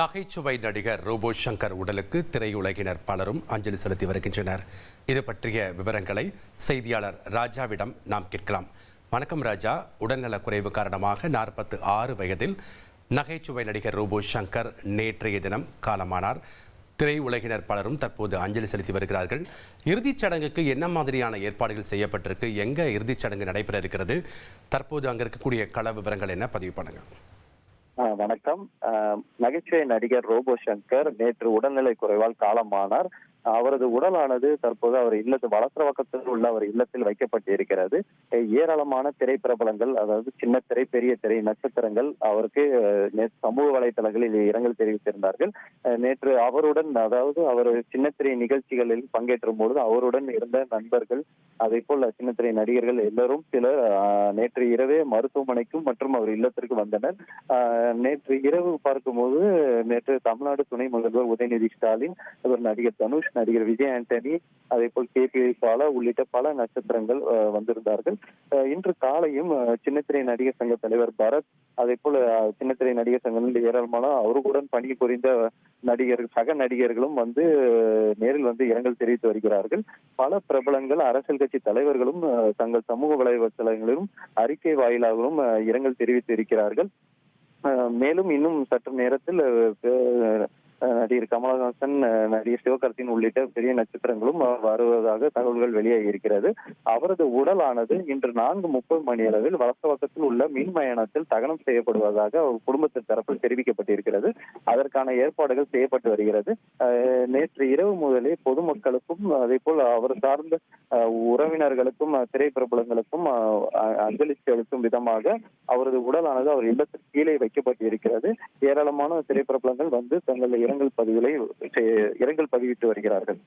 நகைச்சுவை நடிகர் ரோபோ சங்கர் உடலுக்கு திரையுலகினர் பலரும் அஞ்சலி செலுத்தி வருகின்றனர். இது பற்றிய விவரங்களை செய்தியாளர் ராஜாவிடம் நாம் கேட்கலாம். வணக்கம் ராஜா. உடல்நலக் குறைவு காரணமாக 46 வயதில் நகைச்சுவை நடிகர் ரோபோ சங்கர் நேற்றைய தினம் காலமானார். திரையுலகினர் பலரும் தற்போது அஞ்சலி செலுத்தி வருகிறார்கள். இறுதிச் சடங்குக்கு என்ன மாதிரியான ஏற்பாடுகள் செய்யப்பட்டிருக்கு? எங்க இறுதிச் சடங்கு நடைபெற இருக்கிறது? தற்போது அங்க இருக்கக்கூடிய கள விவரங்கள் என்ன? பதிவு பண்ணுங்க. வணக்கம். நகைச்சுவை நடிகர் ரோபோ சங்கர் நேற்று உடல்நிலை குறைவால் காலமானார். அவரது உடலானது தற்போது அவர் வலசரவாக்கத்தில் உள்ள அவர் இல்லத்தில் வைக்கப்பட்டிருக்கிறது. ஏராளமான திரைப்பிரபலங்கள், அதாவது சின்ன திரை, பெரிய திரை நட்சத்திரங்கள் அவருக்கு சமூக வலைதளங்களில் இரங்கல் தெரிவித்திருந்தார்கள். நேற்று அவருடன், அதாவது அவர் சின்ன திரை நிகழ்ச்சிகளில் பங்கேற்றும் பொழுது அவருடன் இருந்த நண்பர்கள், அதே போல் சின்ன திரை நடிகர்கள் எல்லோரும் சிலர் நேற்று இரவே மருத்துவமனைக்கும் மற்றும் அவர் இல்லத்திற்கு வந்தனர். நேற்று இரவு பார்க்கும்போது நேற்று தமிழ்நாடு துணை முதல்வர் உதயநிதி ஸ்டாலின், நடிகர் தனுஷ், நடிகர் விஜய் ஆண்டனி, அதே போல் KPI பாலா உள்ளிட்ட பல நட்சத்திரங்கள் வந்திருந்தார்கள். இன்று காலையும் சின்னத்திரை நடிகர் சங்க தலைவர் பரத், அதே போல சின்னத்திரை நடிகர் சங்கத்தில் ஏராளமான அவர்களுடன் பணிபுரிந்த சக நடிகர்களும் நேரில் இரங்கல் தெரிவித்து வருகிறார்கள். பல பிரபலங்கள், அரசியல் கட்சி தலைவர்களும் தங்கள் சமூக வலைதளங்களிலும் அறிக்கை வாயிலாகவும் இரங்கல் தெரிவித்து இருக்கிறார்கள். மேலும் இன்னும் சற்று நேரத்தில் நடிகர் கமலஹாசன், நடிகர் சிவகார்த்திகேயன் உள்ளிட்ட பெரிய நட்சத்திரங்களும் வருவதாக தகவல்கள் வெளியாகி இருக்கிறது. அவரது உடலானது இன்று 4:30 மணி அளவில் வலசரவாக்கத்தில் உள்ள மின் மயானத்தில் தகனம் செய்யப்படுவதாக குடும்பத்தின் தரப்பில் தெரிவிக்கப்பட்டிருக்கிறது. அதற்கான ஏற்பாடுகள் செய்யப்பட்டு வருகிறது. நேற்று இரவு முதலே பொதுமக்களுக்கும் அதே போல் அவர் சார்ந்த உறவினர்களுக்கும் திரைப்பிரபலங்களுக்கும் அஞ்சலி செலுத்தும் விதமாக அவரது உடலானது அவர் இல்லத்திற்கு கீழே வைக்கப்பட்டிருக்கிறது. ஏராளமான திரைப்பிரபலங்கள் தங்கள் இரங்கல் பதிவிட்டு வருகிறார்கள்.